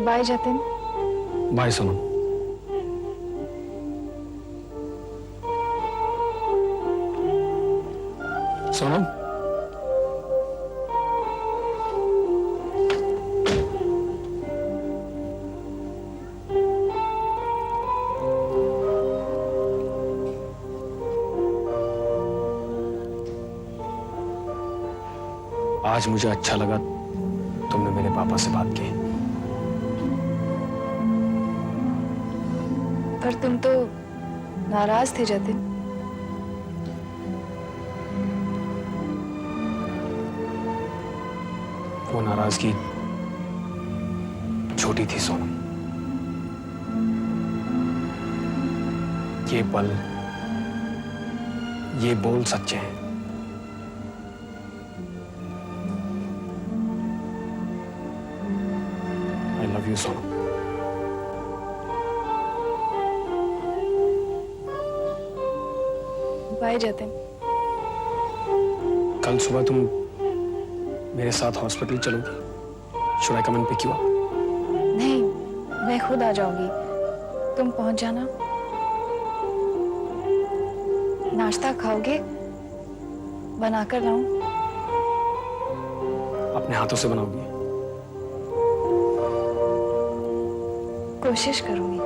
Bye Jatin. Bye Sonam. Sonam, आज मुझे अच्छा लगा तुमने मेरे पापा से बात की। पर तुम तो नाराज थे जतिन। वो नाराजगी छोटी थी सोनम। ये पल, ये बोल सच्चे हैं। I love you Sonam. Bye Jatin. कल सुबह तुम मेरे साथ हॉस्पिटल चलोगी? Should I come and pick you up? नहीं, मैं खुद आ जाऊंगी। तुम पहुंच जाना। नाश्ता खाओगे? बनाकर लाऊं? अपने हाथों से बनाओगी? कोशिश करूंगी।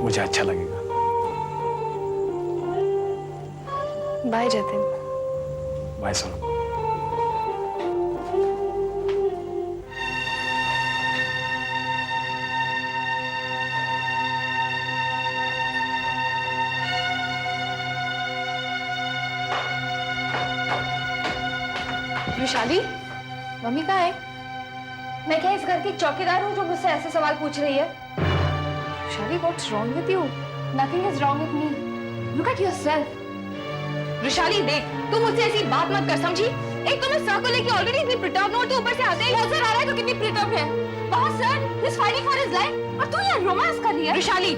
मुझे अच्छा लगेगा। Bye Jatin. Bye Sonam. Vishali, mummy कहाँ है? मैं क्या इस घर की चौकीदार हूँ जो मुझसे ऐसे सवाल पूछ रही है? Vishali, what's wrong with you? Nothing is wrong with me. Look at yourself. Vishali देख, तू मुझसे ऐसी बात मत कर, समझी? एक तो मैं सर को लेके ऑलरेडी इतनी प्रिटर्व हूँ, तू ऊपर से आते ही नजर आ रहा है तो कितनी प्रिटर्व है। वहाँ sir is fighting for his life और तू यहाँ रोमांस कर रही है। विशाली,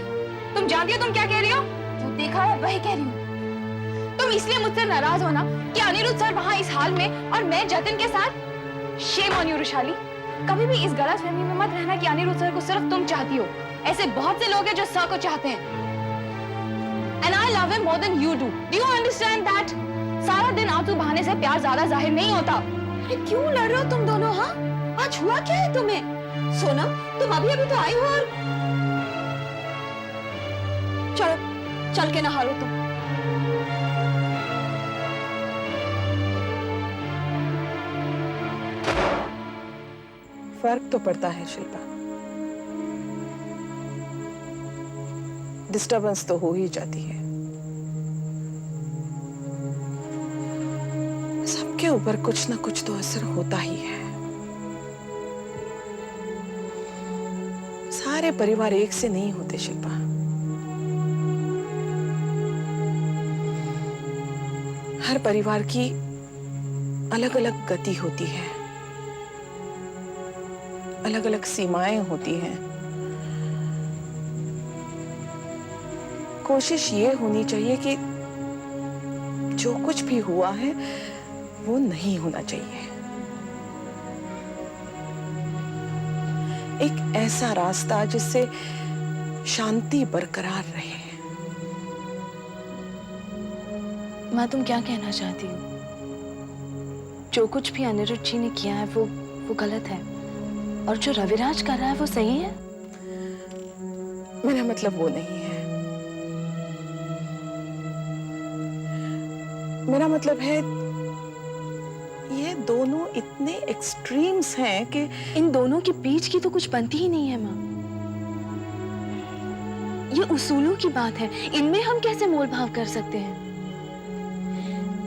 तुम जानती हो तुम क्या कह रही हो? जो देखा है वही कह रही हूँ। तुम इसलिए मुझसे नाराज हो ना कि अनिरुद्ध सर वहाँ इस हाल में और मैं जतिन के साथ? Shame on you Vishali. कभी भी इस गलतफहमी में मत रहना कि अनिरुद्ध सर को सिर्फ तुम चाहती हो। ऐसे बहुत से लोग हैं जो सर को चाहते हैं। And I love him more than you do. Do you understand that? सारा दिन आंसू बहाने से प्यार ज्यादा जाहिर नहीं होता। अरे क्यों लड़ रहे हो तुम दोनों? हाँ, आज हुआ क्या है तुम्हें? सोनम, तुम अभी अभी तो आई हो और चलो, चल के नहा लो तुम। फर्क तो पड़ता है शिल्पा। डिस्टरबेंस तो हो ही जाती है। सबके ऊपर कुछ ना कुछ तो असर होता ही है। सारे परिवार एक से नहीं होते शिल्पा। हर परिवार की अलग अलग गति होती है, अलग अलग सीमाएं होती हैं। कोशिश ये होनी चाहिए कि जो कुछ भी हुआ है वो नहीं होना चाहिए। एक ऐसा रास्ता जिससे शांति बरकरार रहे। माँ, तुम क्या कहना चाहती हो? जो कुछ भी अनिरुद्ध जी ने किया है वो गलत है, और जो रविराज कर रहा है वो सही है? मेरा मतलब वो नहीं है। मेरा मतलब है ये दोनों इतने एक्सट्रीम्स हैं कि इन दोनों के बीच की तो कुछ बनती ही नहीं है माँ। ये उसूलों की बात है, इनमें हम कैसे मोल भाव कर सकते हैं?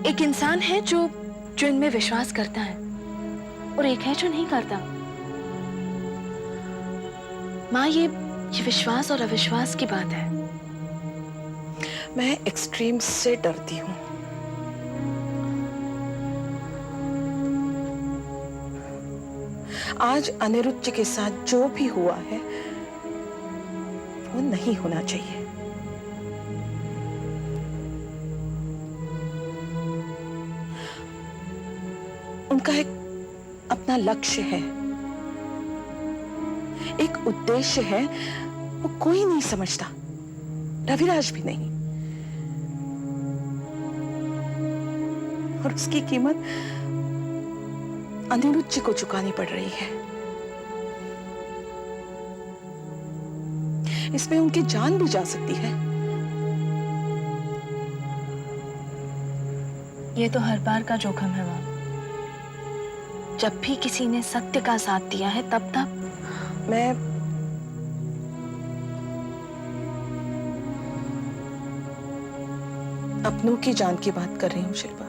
एक इंसान है जो इनमें विश्वास करता है और एक है जो नहीं करता। माँ, ये विश्वास और अविश्वास की बात है। मैं एक्सट्रीम्स से डरती हूँ। आज अनिरुद्ध जी के साथ जो भी हुआ है वो नहीं होना चाहिए। उनका एक अपना लक्ष्य है, एक उद्देश्य है, वो कोई नहीं समझता, रविराज भी नहीं। और उसकी कीमत अनिरुद्ध जी को चुकानी पड़ रही है। इसमें उनकी जान भी जा सकती है। ये तो हर बार का जोखिम है माँ। जब भी किसी ने सत्य का साथ दिया है तब मैं अपनों की जान की बात कर रही हूँ शिल्पा।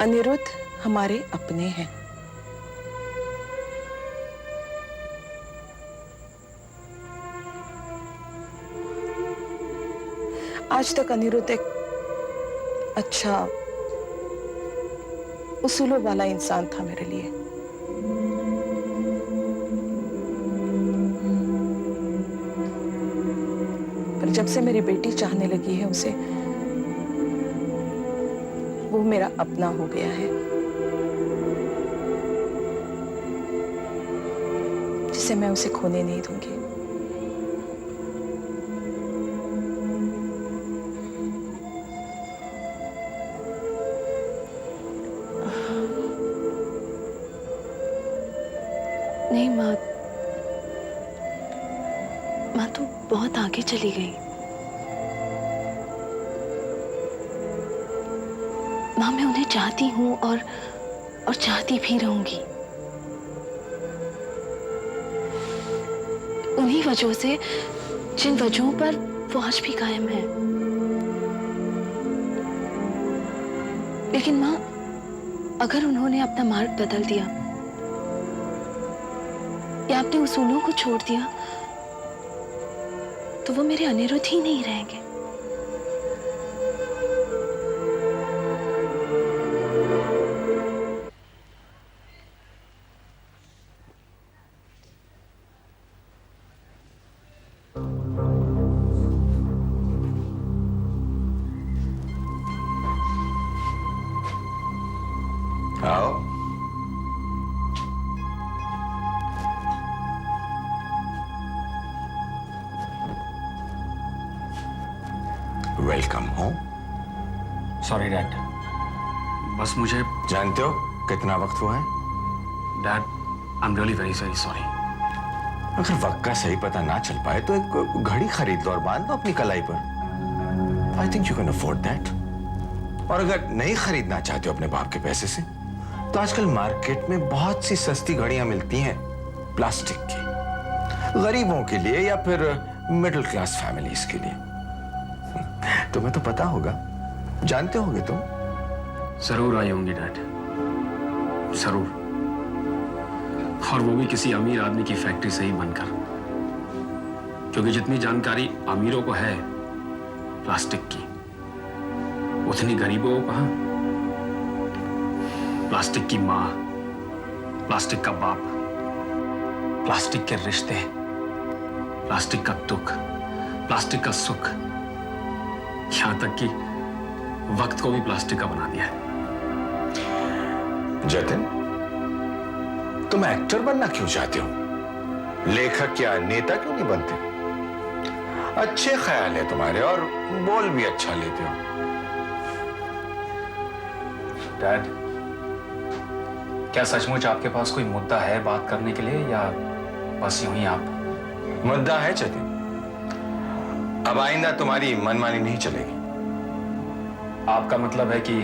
अनिरुद्ध हमारे अपने हैं। आज तक अनिरुद्ध एक अच्छा उसूलों वाला इंसान था मेरे लिए। पर जब से मेरी बेटी चाहने लगी है उसे, वो मेरा अपना हो गया है, जिसे मैं उसे खोने नहीं दूंगी। नहीं माँ, माँ तो बहुत आगे चली गई। माँ मैं उन्हें चाहती हूँ और चाहती भी रहूंगी। उन्हीं वजहों से जिन वजहों पर वो आज भी कायम है। लेकिन माँ, अगर उन्होंने अपना मार्ग बदल दिया या अपने उसूलों को छोड़ दिया तो वो मेरे अनिरुद्ध ही नहीं रहेंगे। आओ। वेलकम हो। सॉरी डैड, बस मुझे जानते हो कितना वक्त हुआ है? Dad, I am really very very sorry. अगर वक्त का सही पता ना चल पाए तो एक घड़ी खरीद लो और बांध दो अपनी कलाई पर। I think you can afford that. और अगर नहीं खरीदना चाहते हो अपने बाप के पैसे से, तो आजकल मार्केट में बहुत सी सस्ती घड़ियां मिलती हैं प्लास्टिक की, गरीबों के लिए या फिर मिडिल क्लास फैमिलीज के लिए। तुम्हें तो पता होगा, जानते होगे तुम। जरूर आई होंगी डैड, जरूर। और वो भी किसी अमीर आदमी की फैक्ट्री से ही बनकर, क्योंकि जितनी जानकारी अमीरों को है प्लास्टिक की, उतनी गरीबों को कहां। प्लास्टिक की मां, प्लास्टिक का बाप, प्लास्टिक के रिश्ते, प्लास्टिक का दुख, प्लास्टिक का सुख, यहां तक कि वक्त को भी प्लास्टिक का बना दिया है। जतिन, तुम एक्टर बनना क्यों चाहते हो? लेखक या नेता क्यों नहीं बनते? अच्छे ख्याल है तुम्हारे और बोल भी अच्छा लेते हो। डैड, क्या सचमुच आपके पास कोई मुद्दा है बात करने के लिए, या बस यूं ही आप? मुद्दा है जतिन। अब आइंदा तुम्हारी मनमानी नहीं चलेगी। आपका मतलब है कि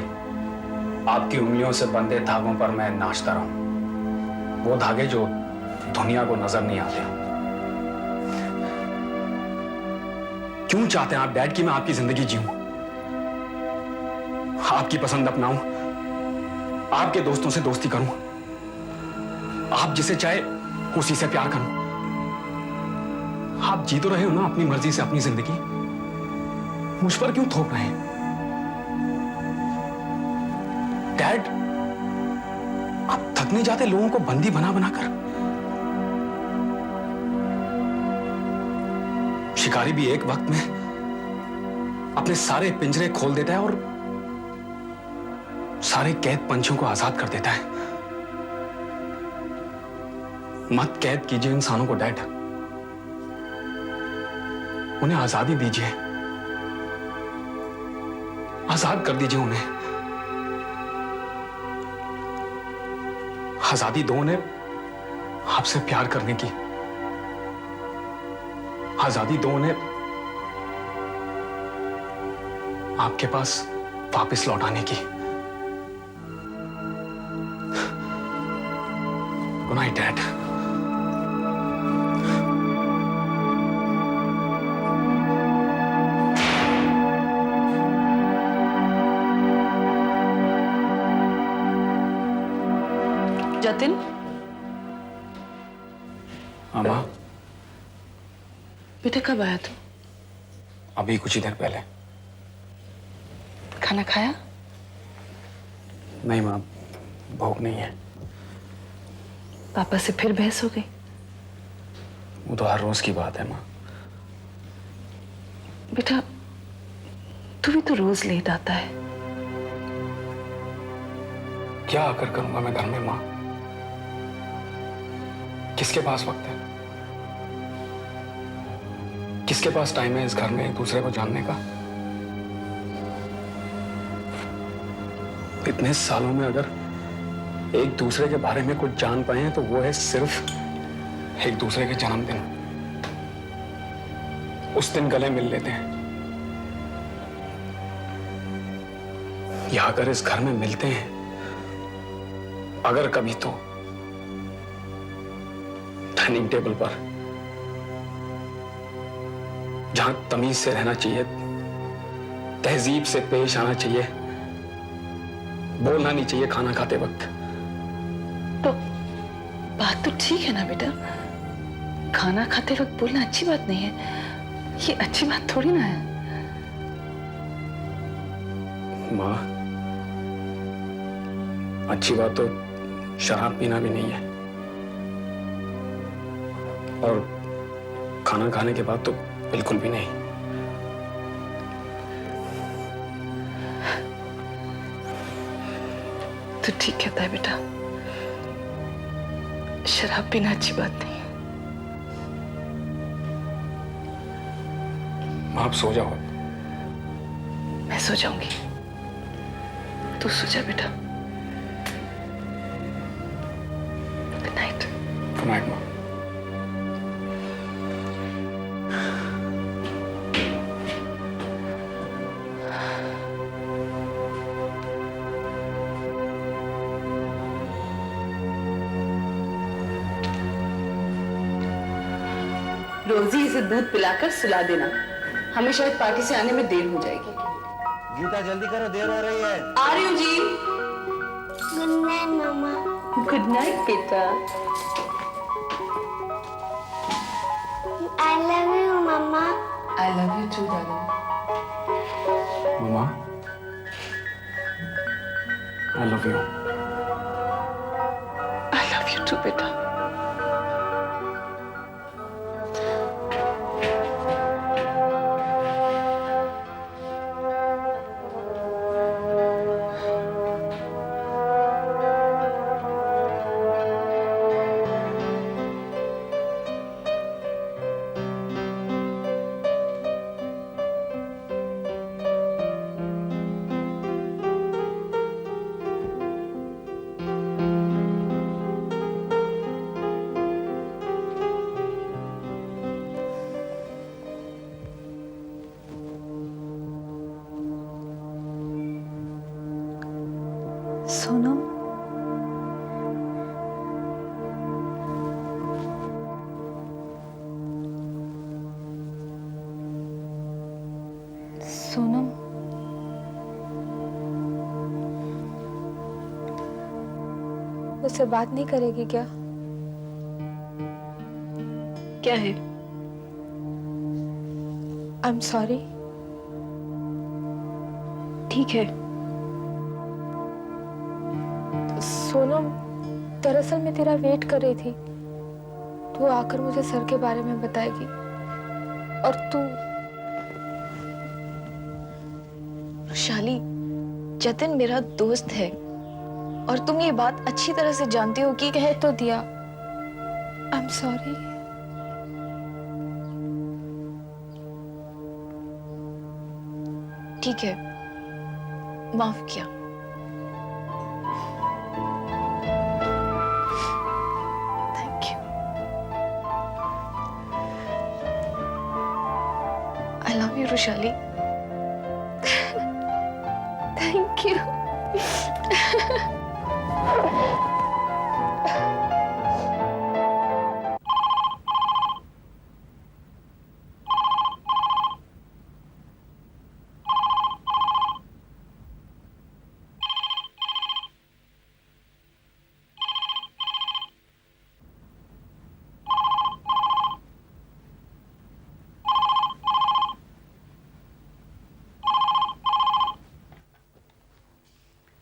आपकी उंगलियों से बंधे धागों पर मैं नाचता रहूं, वो धागे जो दुनिया को नजर नहीं आते। क्यों चाहते हैं आप डैड कि मैं आपकी जिंदगी जीऊं, आपकी पसंद अपनाऊं, आपके दोस्तों से दोस्ती करूं, आप जिसे चाहे उसी से प्यार करूं? आप जी तो रहे हो ना अपनी मर्जी से अपनी जिंदगी, मुझ पर क्यों थोप रहे हैं? डैड, आप थक नहीं जाते लोगों को बंदी बना बनाकर? शिकारी भी एक वक्त में अपने सारे पिंजरे खोल देता है सारे कैद पंछियों को आजाद कर देता है। मत कैद कीजिए इंसानों को डैड, उन्हें आजादी दीजिए, आजाद कर दीजिए उन्हें। आजादी दो उन्हें आपसे प्यार करने की, आजादी दो उन्हें आपके पास वापस लौटाने की। Good night dad. जतिन, मामा, बेटा कब आया तू? अभी कुछ ही देर पहले। खाना खाया? नहीं मां, भूख नहीं है। पापा से फिर बहस हो गई? वो तो हर रोज की बात है मां। बेटा तू भी तो रोज लेट आता है। क्या आकर करूंगा मैं घर में मां? किसके पास वक्त है? किसके पास टाइम है इस घर में एक दूसरे को जानने का? इतने सालों में अगर एक दूसरे के बारे में कुछ जान पाए हैं तो वो है सिर्फ एक दूसरे के जन्मदिन। उस दिन गले मिल लेते हैं, या अगर इस घर में मिलते हैं अगर कभी तो डाइनिंग टेबल पर, जहां तमीज से रहना चाहिए, तहजीब से पेश आना चाहिए, बोलना नहीं चाहिए खाना खाते वक्त। तो बात तो ठीक है ना बेटा, खाना खाते वक्त बोलना अच्छी बात नहीं है। ये अच्छी बात थोड़ी ना है। माँ, अच्छी बात तो शराब पीना भी नहीं है, और खाना खाने के बाद तो बिल्कुल भी नहीं। तो ठीक कहता है बेटा, शराब पीना अच्छी बात नहीं है। आप सो जाओ। मैं सो जाऊंगी, तू सो जा बेटा। Good night. गुड नाइट माँ। रोजी इसे दूध पिलाकर सुला देना, हमें शायद पार्टी से आने में देर हो जाएगी। गीता जल्दी करो, देर हो रही है। आ रही हूँ जी। गुड नाइट मामा। गुड नाइट बेटा। आई लव यू मामा। I love you too darling. मामा, I love you. I love you too बेटा। सोनम, सोनम, मुझसे बात नहीं करेगी क्या? क्या है? I am sorry. ठीक है। सोनम, दरअसल मैं तेरा वेट कर रही थी। तू आकर मुझे सर के बारे में बताएगी, और तू वैशाली, जतिन मेरा दोस्त है और तुम ये बात अच्छी तरह से जानती हो कि कह तो दिया। I am sorry. ठीक है, माफ किया। Thank you. I love you Rushali. Thank you.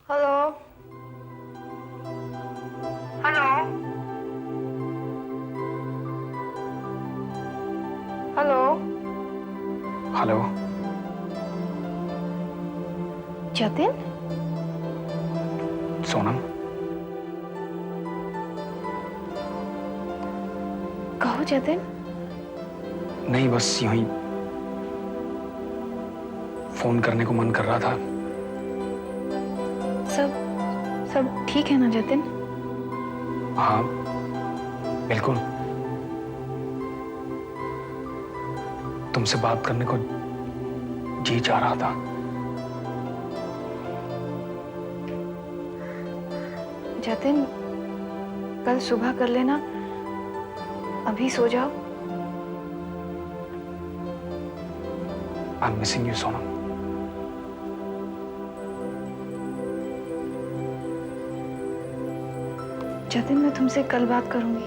Hello hello hello hello. Jatin, Sonam, कहो जतिन। नहीं बस यूं ही फोन करने को मन कर रहा था। सब ठीक है ना जतिन? हाँ बिल्कुल। तुमसे बात करने को जी चाह रहा था। जतिन, कल सुबह कर लेना, अभी सो जाओ। I am missing you Sonam. Jatin, मैं तुमसे कल बात करूंगी।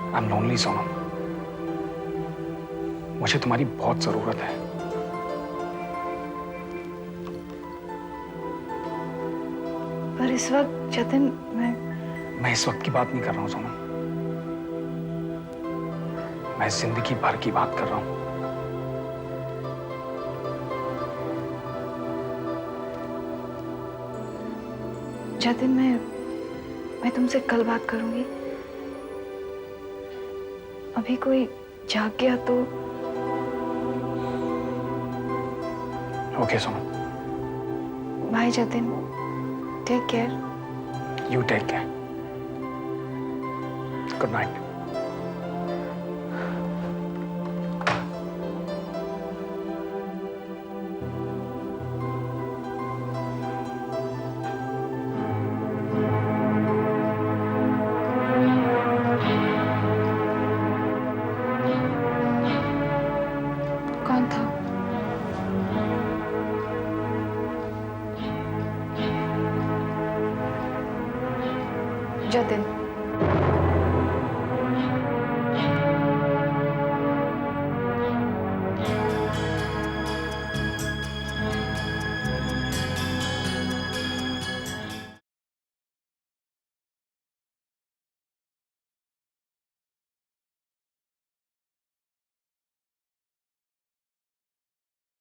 I am lonely Sonam. मुझे तुम्हारी बहुत जरूरत है। पर इस वक्त जतिन, मैं इस वक्त की बात नहीं कर रहा हूं सोनम। मैं जिंदगी भर की बात कर रहा हूं। जतिन, मैं तुमसे कल बात करूंगी। अभी कोई जाग गया तो। Okay Sonam. Bye Jatin, take care. You take care. Good night. कौन था? जतिन।